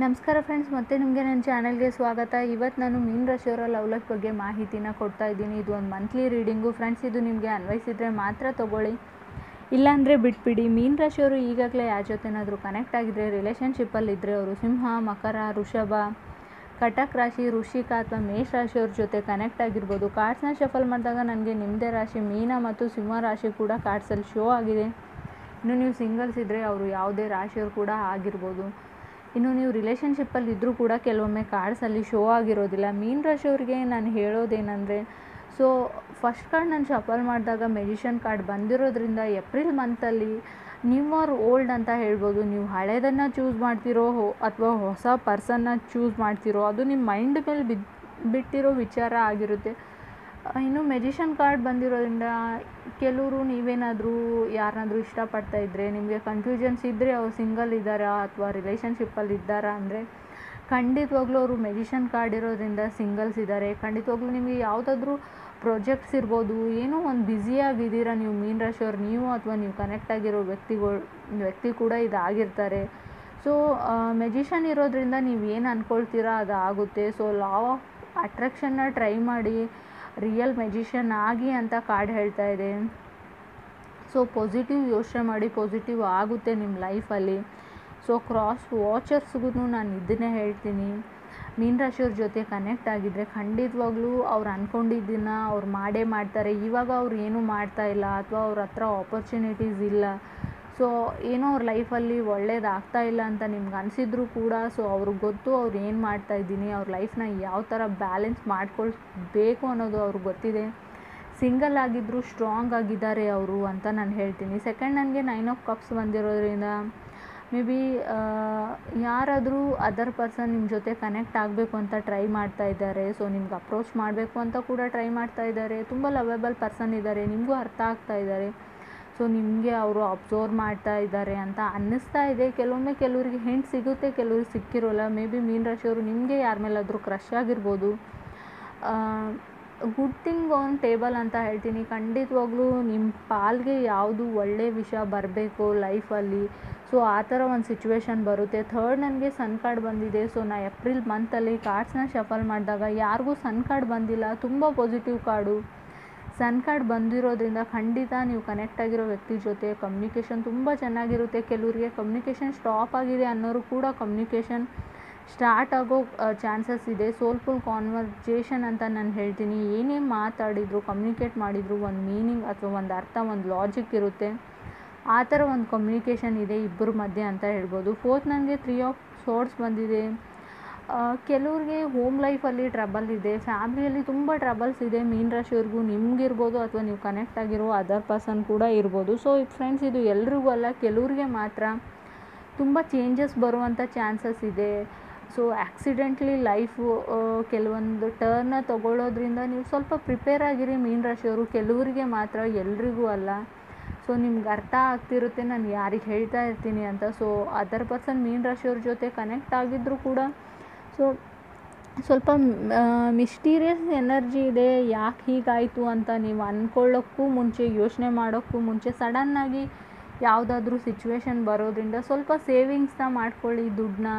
ನಮಸ್ಕಾರ ಫ್ರೆಂಡ್ಸ್, ಮತ್ತೆ ನಿಮಗೆ ನನ್ನ ಚಾನಲ್ಗೆ ಸ್ವಾಗತ. ಇವತ್ತು ನಾನು ಮೀನ ರಾಶಿಯವರ ಲವ್ ಲೈಫ್ ಬಗ್ಗೆ ಮಾಹಿತಿನ ಕೊಡ್ತಾ ಇದ್ದೀನಿ. ಇದು ಒಂದು ಮಂತ್ಲಿ ರೀಡಿಂಗು ಫ್ರೆಂಡ್ಸ್. ಇದು ನಿಮಗೆ ಅನ್ವಯಿಸಿದರೆ ಮಾತ್ರ ತೊಗೊಳ್ಳಿ, ಇಲ್ಲಾಂದರೆ ಬಿಟ್ಬಿಡಿ. ಮೀನ ರಾಶಿಯವರು ಈಗಾಗಲೇ ಯಾರ ಜೊತೆನಾದರೂ ಕನೆಕ್ಟ್ ಆಗಿದ್ದರೆ, ರಿಲೇಷನ್ಶಿಪ್ಪಲ್ಲಿದ್ದರೆ ಅವರು ಸಿಂಹ, ಮಕರ, ವೃಷಭ, ಕಟಕ್ ರಾಶಿ, ವೃಶ್ಚಿಕ ಅಥವಾ ಮೇಷ ರಾಶಿಯವ್ರ ಜೊತೆ ಕನೆಕ್ಟ್ ಆಗಿರ್ಬೋದು. ಕಾರ್ಡ್ಸ್ನ ಶಫಲ್ ಮಾಡಿದಾಗ ನನಗೆ ನಿಮ್ಮದೇ ರಾಶಿ ಮೀನ ಮತ್ತು ಸಿಂಹ ರಾಶಿ ಕೂಡ ಕಾರ್ಡ್ಸಲ್ಲಿ ಶೋ ಆಗಿದೆ. ಇನ್ನು ನೀವು ಸಿಂಗಲ್ಸ್ ಇದ್ದರೆ ಅವರು ಯಾವುದೇ ರಾಶಿಯವರು ಕೂಡ ಆಗಿರ್ಬೋದು. ಇನ್ನು ನೀವು ರಿಲೇಷನ್ಶಿಪ್ಪಲ್ಲಿ ಇದ್ದರೂ ಕೂಡ ಕೆಲವೊಮ್ಮೆ ಕಾರ್ಡ್ಸಲ್ಲಿ ಶೋ ಆಗಿರೋದಿಲ್ಲ. ಮೀನ ರಾಶಿಯವರಿಗೆ ನಾನು ಹೇಳೋದೇನೆಂದರೆ, ಫಸ್ಟ್ ಕಾರ್ಡ್ ನಾನು ಶಫಲ್ ಮಾಡಿದಾಗ ಮೆಜಿಷನ್ ಕಾರ್ಡ್ ಬಂದಿರೋದ್ರಿಂದ ಏಪ್ರಿಲ್ ಮಂತಲ್ಲಿ ನ್ಯೂ ಆರ್ ಓಲ್ಡ್ ಅಂತ ಹೇಳ್ಬೋದು. ನೀವು ಹಳೇದನ್ನು ಚೂಸ್ ಮಾಡ್ತಿರೋ ಅಥವಾ ಹೊಸ ಪರ್ಸನ್ನ ಚೂಸ್ ಮಾಡ್ತಿರೋ, ಅದು ನಿಮ್ಮ ಮೈಂಡ್ ಮೇಲೆ ಬಿಟ್ಟಿರೋ ವಿಚಾರ ಆಗಿರುತ್ತೆ. ಇನ್ನು ಮೆಜಿಷನ್ ಕಾರ್ಡ್ ಬಂದಿರೋದ್ರಿಂದ ಕೆಲವರು ನೀವೇನಾದರೂ ಯಾರನ್ನಾದರೂ ಇಷ್ಟಪಡ್ತಾ ಇದ್ದರೆ, ನಿಮಗೆ ಕನ್ಫ್ಯೂಷನ್ಸ್ ಇದ್ದರೆ ಅವ್ರು ಸಿಂಗಲ್ ಇದ್ದಾರಾ ಅಥವಾ ರಿಲೇಷನ್ಶಿಪ್ಪಲ್ಲಿ ಇದ್ದಾರಾ ಅಂದರೆ ಖಂಡಿತವಾಗ್ಲೂ ಅವರು ಮೆಜಿಷನ್ ಕಾರ್ಡ್ ಇರೋದ್ರಿಂದ ಸಿಂಗಲ್ಸ್ ಇದ್ದಾರೆ. ಖಂಡಿತವಾಗ್ಲೂ ನಿಮಗೆ ಯಾವುದಾದ್ರೂ ಪ್ರಾಜೆಕ್ಟ್ಸ್ ಇರ್ಬೋದು, ಏನೋ ಒಂದು ಬ್ಯುಸಿಯಾಗಿದ್ದೀರಾ ನೀವು ಮೀನ ರಾಶಿಯವ್ರು, ನೀವು ಅಥವಾ ನೀವು ಕನೆಕ್ಟ್ ಆಗಿರೋ ವ್ಯಕ್ತಿ ಕೂಡ ಇದಾಗಿರ್ತಾರೆ. ಮೆಜಿಷನ್ ಇರೋದ್ರಿಂದ ನೀವು ಏನು ಅಂದ್ಕೊಳ್ತೀರಾ ಅದು ಆಗುತ್ತೆ. ಲಾ ಆಫ್ ಅಟ್ರಾಕ್ಷನ್ನ ಟ್ರೈ ಮಾಡಿ, ರಿಯಲ್ ಮೆಜಿಷಿಯನ್ ಆಗಿ ಅಂತ ಕಾರ್ಡ್ ಹೇಳ್ತಾ ಇದೆ. ಪಾಸಿಟಿವ್ ಯೋಚನೆ ಮಾಡಿ, ಪಾಸಿಟಿವ್ ಆಗುತ್ತೆ ನಿಮ್ಮ ಲೈಫಲ್ಲಿ. ಕ್ರಾಸ್ ವಾಚರ್ಸ್ಗೂ ನಾನು ಇದನ್ನೇ ಹೇಳ್ತೀನಿ, ಮೀನ ರಾಶಿಯವ್ರ ಜೊತೆ ಕನೆಕ್ಟ್ ಆಗಿದ್ದರೆ ಖಂಡಿತವಾಗ್ಲೂ ಅವ್ರು ಅಂದ್ಕೊಂಡಿದ್ದನ್ನು ಅವ್ರು ಮಾಡೇ ಮಾಡ್ತಾರೆ. ಇವಾಗ ಅವ್ರು ಏನೂ ಮಾಡ್ತಾ ಇಲ್ಲ ಅಥವಾ ಅವ್ರ ಹತ್ರ ಆಪರ್ಚುನಿಟೀಸ್ ಇಲ್ಲ, ಏನೋ ಅವ್ರ ಲೈಫಲ್ಲಿ ಒಳ್ಳೇದಾಗ್ತಾ ಇಲ್ಲ ಅಂತ ನಿಮ್ಗೆ ಅನಿಸಿದ್ರು ಕೂಡ ಅವ್ರಿಗೆ ಗೊತ್ತು ಅವ್ರು ಏನು ಮಾಡ್ತಾಯಿದ್ದೀನಿ, ಅವ್ರ ಲೈಫ್ನ ಯಾವ ಥರ ಬ್ಯಾಲೆನ್ಸ್ ಮಾಡ್ಕೊಳ್ಬೇಕು ಅನ್ನೋದು ಅವ್ರಿಗೆ ಗೊತ್ತಿದೆ. ಸಿಂಗಲ್ ಆಗಿದ್ದರೂ ಸ್ಟ್ರಾಂಗ್ ಆಗಿದ್ದಾರೆ ಅವರು ಅಂತ ನಾನು ಹೇಳ್ತೀನಿ. ಸೆಕೆಂಡ್, ನನಗೆ 9 ಆಫ್ ಕಪ್ಸ್ ಬಂದಿರೋದ್ರಿಂದ ಮೇ ಬಿ ಯಾರಾದರೂ ಅದರ್ ಪರ್ಸನ್ ನಿಮ್ಮ ಜೊತೆ ಕನೆಕ್ಟ್ ಆಗಬೇಕು ಅಂತ ಟ್ರೈ ಮಾಡ್ತಾ ಇದ್ದಾರೆ. ನಿಮ್ಗೆ ಅಪ್ರೋಚ್ ಮಾಡಬೇಕು ಅಂತ ಕೂಡ ಟ್ರೈ ಮಾಡ್ತಾ ಇದ್ದಾರೆ. ತುಂಬ ಲವೇಬಲ್ ಪರ್ಸನ್ ಇದ್ದಾರೆ, ನಿಮಗೂ ಅರ್ಥ ಆಗ್ತಾ ಇದ್ದಾರೆ. ನಿಮಗೆ ಅವರು ಅಬ್ಸರ್ವ್ ಮಾಡ್ತಾ ಇದ್ದಾರೆ ಅಂತ ಅನ್ನಿಸ್ತಾ ಇದೆ. ಕೆಲವರಿಗೆ ಹಿಂಟ್ ಸಿಗುತ್ತೆ, ಕೆಲವ್ರಿಗೆ ಸಿಕ್ಕಿರೋಲ್ಲ. ಮೇ ಬಿ ಮೀನ ರಾಶಿಯವರು ನಿಮಗೆ ಯಾರ ಮೇಲಾದರೂ ಕ್ರಶ್ ಆಗಿರ್ಬೋದು. ಗುಡ್ ಥಿಂಗ್ ಆನ್ ಟೇಬಲ್ ಅಂತ ಹೇಳ್ತೀನಿ. ಖಂಡಿತವಾಗ್ಲೂ ನಿಮ್ಮ ಪಾಲ್ಗೆ ಯಾವುದು ಒಳ್ಳೆಯ ವಿಷಯ ಬರಬೇಕು ಲೈಫಲ್ಲಿ, ಆ ಥರ ಒಂದು ಸಿಚುವೇಶನ್ ಬರುತ್ತೆ. ಥರ್ಡ್, ನನಗೆ ಸನ್ ಕಾರ್ಡ್ ಬಂದಿದೆ. ನಾ ಏಪ್ರಿಲ್ ಮಂತಲ್ಲಿ ಕಾರ್ಡ್ಸ್ನ ಶಫಲ್ ಮಾಡಿದಾಗ ಯಾರಿಗೂ ಸನ್ ಕಾರ್ಡ್ ಬಂದಿಲ್ಲ, ತುಂಬ ಪಾಸಿಟಿವ್ ಕಾರ್ಡು. ಸನ್ ಕಾರ್ಡ್ ಬಂದಿರೋದ್ರಿಂದ ಖಂಡಿತ ನೀವು ಕನೆಕ್ಟ್ ಆಗಿರೋ ವ್ಯಕ್ತಿ ಜೊತೆ ಕಮ್ಯುನಿಕೇಷನ್ ತುಂಬ ಚೆನ್ನಾಗಿರುತ್ತೆ. ಕೆಲವರಿಗೆ ಕಮ್ಯುನಿಕೇಷನ್ ಸ್ಟಾಪ್ ಆಗಿದೆ ಅನ್ನೋರು ಕೂಡ ಕಮ್ಯುನಿಕೇಷನ್ ಸ್ಟಾರ್ಟ್ ಆಗೋ ಚಾನ್ಸಸ್ ಇದೆ. ಸೋಲ್ಫುಲ್ ಕಾನ್ವರ್ಜೇಷನ್ ಅಂತ ನಾನು ಹೇಳ್ತೀನಿ. ಏನೇ ಮಾತಾಡಿದ್ರು, ಕಮ್ಯುನಿಕೇಟ್ ಮಾಡಿದ್ರು ಒಂದು ಮೀನಿಂಗ್ ಅಥವಾ ಒಂದು ಅರ್ಥ, ಒಂದು ಲಾಜಿಕ್ ಇರುತ್ತೆ. ಆ ಥರ ಒಂದು ಕಮ್ಯುನಿಕೇಷನ್ ಇದೆ ಇಬ್ಬರ ಮಧ್ಯೆ ಅಂತ ಹೇಳ್ಬೋದು. ಫೋರ್ತ್, ನನಗೆ 3 ಆಫ್ ಸೋರ್ಡ್ಸ್ ಬಂದಿದೆ. ಕೆಲವ್ರಿಗೆ ಹೋಮ್ ಲೈಫಲ್ಲಿ ಟ್ರಬಲ್ ಇದೆ, ಫ್ಯಾಮಿಲಿಯಲ್ಲಿ ತುಂಬ ಟ್ರಬಲ್ಸ್ ಇದೆ. ಮೀನ ರಾಶಿಯವ್ರಿಗೂ ನಿಮಗಿರ್ಬೋದು ಅಥವಾ ನೀವು ಕನೆಕ್ಟ್ ಆಗಿರೋ ಅದರ್ ಪರ್ಸನ್ ಕೂಡ ಇರ್ಬೋದು. ಫ್ರೆಂಡ್ಸ್, ಇದು ಎಲ್ರಿಗೂ ಅಲ್ಲ, ಕೆಲವ್ರಿಗೆ ಮಾತ್ರ ತುಂಬ ಚೇಂಜಸ್ ಬರುವಂಥ ಚಾನ್ಸಸ್ ಇದೆ. ಆ್ಯಕ್ಸಿಡೆಂಟ್ಲಿ ಲೈಫು ಕೆಲವೊಂದು ಟರ್ನ ತೊಗೊಳ್ಳೋದ್ರಿಂದ ನೀವು ಸ್ವಲ್ಪ ಪ್ರಿಪೇರ್ ಆಗಿರಿ ಮೀನ ರಾಶಿಯವರು. ಕೆಲವರಿಗೆ ಮಾತ್ರ, ಎಲ್ರಿಗೂ ಅಲ್ಲ. ನಿಮ್ಗೆ ಅರ್ಥ ಆಗ್ತಿರುತ್ತೆ ನಾನು ಯಾರಿಗೆ ಹೇಳ್ತಾ ಇರ್ತೀನಿ ಅಂತ. ಅದರ್ ಪರ್ಸನ್ ಮೀನ ರಾಶಿಯವ್ರ ಜೊತೆ ಕನೆಕ್ಟ್ ಆಗಿದ್ದರೂ ಕೂಡ ಸ್ವಲ್ಪ ಮಿಸ್ಟೀರಿಯಸ್ ಎನರ್ಜಿ ಇದೆ. ಯಾಕೆ ಹೀಗಾಯಿತು ಅಂತ ನೀವು ಅಂದ್ಕೊಳ್ಳೋಕ್ಕೂ ಮುಂಚೆ, ಯೋಚನೆ ಮಾಡೋಕ್ಕೂ ಮುಂಚೆ ಸಡನ್ನಾಗಿ ಯಾವುದಾದ್ರೂ ಸಿಚುವೇಶನ್ ಬರೋದ್ರಿಂದ ಸ್ವಲ್ಪ ಸೇವಿಂಗ್ಸ್ನ ಮಾಡ್ಕೊಳ್ಳಿ, ದುಡ್ಡನ್ನ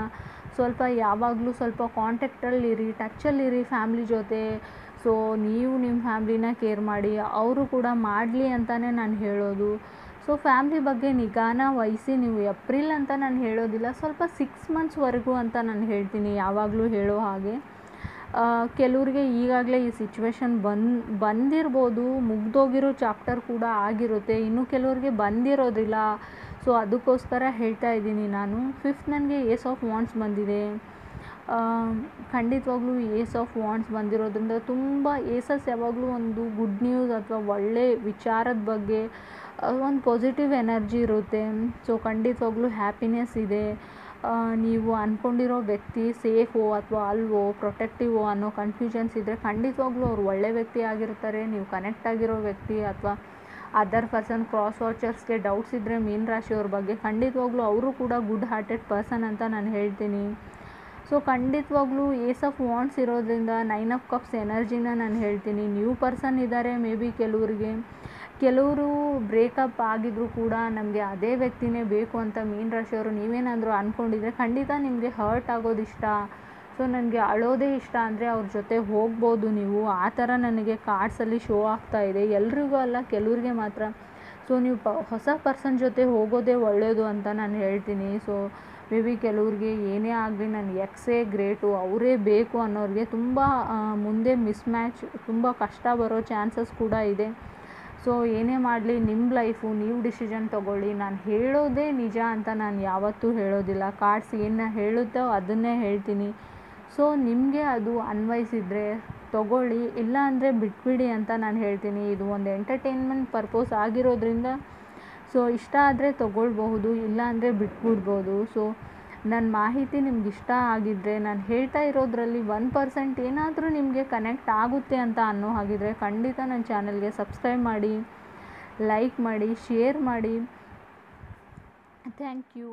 ಸ್ವಲ್ಪ ಯಾವಾಗಲೂ ಸ್ವಲ್ಪ ಕಾಂಟ್ಯಾಕ್ಟಲ್ಲಿರಿ, ಟಚ್ಚಲ್ಲಿರಿ ಫ್ಯಾಮ್ಲಿ ಜೊತೆ. ನೀವು ನಿಮ್ಮ ಫ್ಯಾಮ್ಲಿನ ಕೇರ್ ಮಾಡಿ, ಅವರು ಕೂಡ ಮಾಡಲಿ ಅಂತಲೇ ನಾನು ಹೇಳೋದು. ಫ್ಯಾಮ್ಲಿ ಬಗ್ಗೆ ನಿಗಾನ ವಹಿಸಿ. ನೀವು ಏಪ್ರಿಲ್ ಅಂತ ನಾನು ಹೇಳೋದಿಲ್ಲ, ಸ್ವಲ್ಪ 6 ಮಂತ್ಸ್ವರೆಗೂ ಅಂತ ನಾನು ಹೇಳ್ತೀನಿ, ಯಾವಾಗಲೂ ಹೇಳೋ ಹಾಗೆ. ಕೆಲವ್ರಿಗೆ ಈಗಾಗಲೇ ಈ ಸಿಚುವೇಶನ್ ಬಂದಿರ್ಬೋದು, ಮುಗ್ದೋಗಿರೋ ಚಾಪ್ಟರ್ ಕೂಡ ಆಗಿರುತ್ತೆ. ಇನ್ನು ಕೆಲವ್ರಿಗೆ ಬಂದಿರೋದಿಲ್ಲ, ಅದಕ್ಕೋಸ್ಕರ ಹೇಳ್ತಾ ಇದ್ದೀನಿ ನಾನು. ಫಿಫ್ತ್, ನನಗೆ ಏಸ್ ಆಫ್ ವಾಂಡ್ಸ್ ಬಂದಿದೆ. ಖಂಡಿತವಾಗ್ಲೂ ಏಸ್ ಆಫ್ ವಾಂಡ್ಸ್ ಬಂದಿರೋದ್ರಿಂದ ತುಂಬ ಏಸಸ್ ಯಾವಾಗಲೂ ಒಂದು ಗುಡ್ ನ್ಯೂಸ್ ಅಥವಾ ಒಳ್ಳೆ ವಿಚಾರದ ಬಗ್ಗೆ ಒಂದು ಪಾಸಿಟಿವ್ ಎನರ್ಜಿ ಇರುತ್ತೆ. ಖಂಡಿತವಾಗ್ಲೂ ಹ್ಯಾಪಿನೆಸ್ ಇದೆ. ನೀವು ಅಂದ್ಕೊಂಡಿರೋ ವ್ಯಕ್ತಿ ಸೇಫೋ ಅಥವಾ ಅಲ್ವೋ, ಪ್ರೊಟೆಕ್ಟಿವೋ ಅನ್ನೋ ಕನ್ಫ್ಯೂಷನ್ಸ್ ಇದ್ದರೆ ಖಂಡಿತವಾಗ್ಲೂ ಅವ್ರು ಒಳ್ಳೆ ವ್ಯಕ್ತಿ ಆಗಿರ್ತಾರೆ. ನೀವು ಕನೆಕ್ಟ್ ಆಗಿರೋ ವ್ಯಕ್ತಿ ಅಥವಾ ಅದರ್ ಪರ್ಸನ್, ಕ್ರಾಸ್ ವಾಚರ್ಸ್ಗೆ ಡೌಟ್ಸ್ ಇದ್ದರೆ ಮೀನ ರಾಶಿಯವ್ರ ಬಗ್ಗೆ ಖಂಡಿತವಾಗ್ಲೂ ಅವರು ಕೂಡ ಗುಡ್ ಹಾರ್ಟೆಡ್ ಪರ್ಸನ್ ಅಂತ ನಾನು ಹೇಳ್ತೀನಿ. ಖಂಡಿತವಾಗ್ಲೂ ಏಸ್ ಆಫ್ ವಾಂಡ್ಸ್ ಇರೋದ್ರಿಂದ 9 ಆಫ್ ಕಪ್ಸ್ ಎನರ್ಜಿನ ನಾನು ಹೇಳ್ತೀನಿ. ನ್ಯೂ ಪರ್ಸನ್ ಇದ್ದಾರೆ ಮೇ ಬಿ ಕೆಲವರಿಗೆ. ಕೆಲವರು ಬ್ರೇಕಪ್ ಆಗಿದ್ರೂ ಕೂಡ ನಮಗೆ ಅದೇ ವ್ಯಕ್ತಿನೇ ಬೇಕು ಅಂತ ಮೀನ ರಾಶಿಯವರು ನೀವೇನಾದರೂ ಅಂದ್ಕೊಂಡಿದ್ರೆ ಖಂಡಿತ ನಿಮಗೆ ಹರ್ಟ್ ಆಗೋದು ಇಷ್ಟ, ಸೊ ನನಗೆ ಅಳೋದೇ ಇಷ್ಟ ಅಂದರೆ ಅವ್ರ ಜೊತೆ ಹೋಗ್ಬೋದು ನೀವು. ಆ ಥರ ನನಗೆ ಕಾರ್ಡ್ಸಲ್ಲಿ ಶೋ ಆಗ್ತಾ ಇದೆ. ಎಲ್ರಿಗೂ ಅಲ್ಲ, ಕೆಲವ್ರಿಗೆ ಮಾತ್ರ. ಸೊ ನೀವು ಹೊಸ ಪರ್ಸನ್ ಜೊತೆ ಹೋಗೋದೇ ಒಳ್ಳೆಯದು ಅಂತ ನಾನು ಹೇಳ್ತೀನಿ. ಸೊ ಮೇ ಬಿ ಕೆಲವ್ರಿಗೆ ಏನೇ ಆಗಲಿ ನನ್ನ ಎಕ್ಸೇ ಗ್ರೇಟು, ಅವರೇ ಬೇಕು ಅನ್ನೋರಿಗೆ ತುಂಬ ಮುಂದೆ ಮಿಸ್ಮ್ಯಾಚ್, ತುಂಬ ಕಷ್ಟ ಬರೋ ಚಾನ್ಸಸ್ ಕೂಡ ಇದೆ. ಸೊ ಏನೇ ಮಾಡಲಿ ನಿಮ್ಮ ಲೈಫು, ನೀವು ಡಿಸಿಷನ್ ತೊಗೊಳ್ಳಿ. ನಾನು ಹೇಳೋದೇ ನಿಜ ಅಂತ ನಾನು ಯಾವತ್ತೂ ಹೇಳೋದಿಲ್ಲ. ಕಾರ್ಡ್ಸ್ ಏನು ಹೇಳುತ್ತೋ ಅದನ್ನೇ ಹೇಳ್ತೀನಿ. ಸೊ ನಿಮಗೆ ಅದು ಅನ್ವಯಿಸಿದರೆ ತೊಗೊಳ್ಳಿ, ಇಲ್ಲ ಅಂದರೆ ಬಿಟ್ಬಿಡಿ ಅಂತ ನಾನು ಹೇಳ್ತೀನಿ. ಇದು ಒಂದು ಎಂಟರ್ಟೈನ್ಮೆಂಟ್ ಪರ್ಪೋಸ್ ಆಗಿರೋದ್ರಿಂದ ಸೊ ಇಷ್ಟ ಆದರೆ ತೊಗೊಳ್ಬಹುದು, ಇಲ್ಲ ಅಂದರೆ ಬಿಟ್ಬಿಡ್ಬೋದು. ಸೊ ನನ್ನ ಮಾಹಿತಿ ನಿಮ್ಗೆ ಇಷ್ಟ ಆಗಿದ್ದರೆ, ನಾನು ಹೇಳ್ತಾ ಇರೋದ್ರಲ್ಲಿ 1% ಏನಾದರೂ ನಿಮಗೆ ಕನೆಕ್ಟ್ ಆಗುತ್ತೆ ಅಂತ ಅನ್ನೋ ಹಾಗಿದ್ರೆ ಖಂಡಿತ ನನ್ನ ಚಾನಲ್ಗೆ ಸಬ್ಸ್ಕ್ರೈಬ್ ಮಾಡಿ, ಲೈಕ್ ಮಾಡಿ, ಶೇರ್ ಮಾಡಿ. Thank you.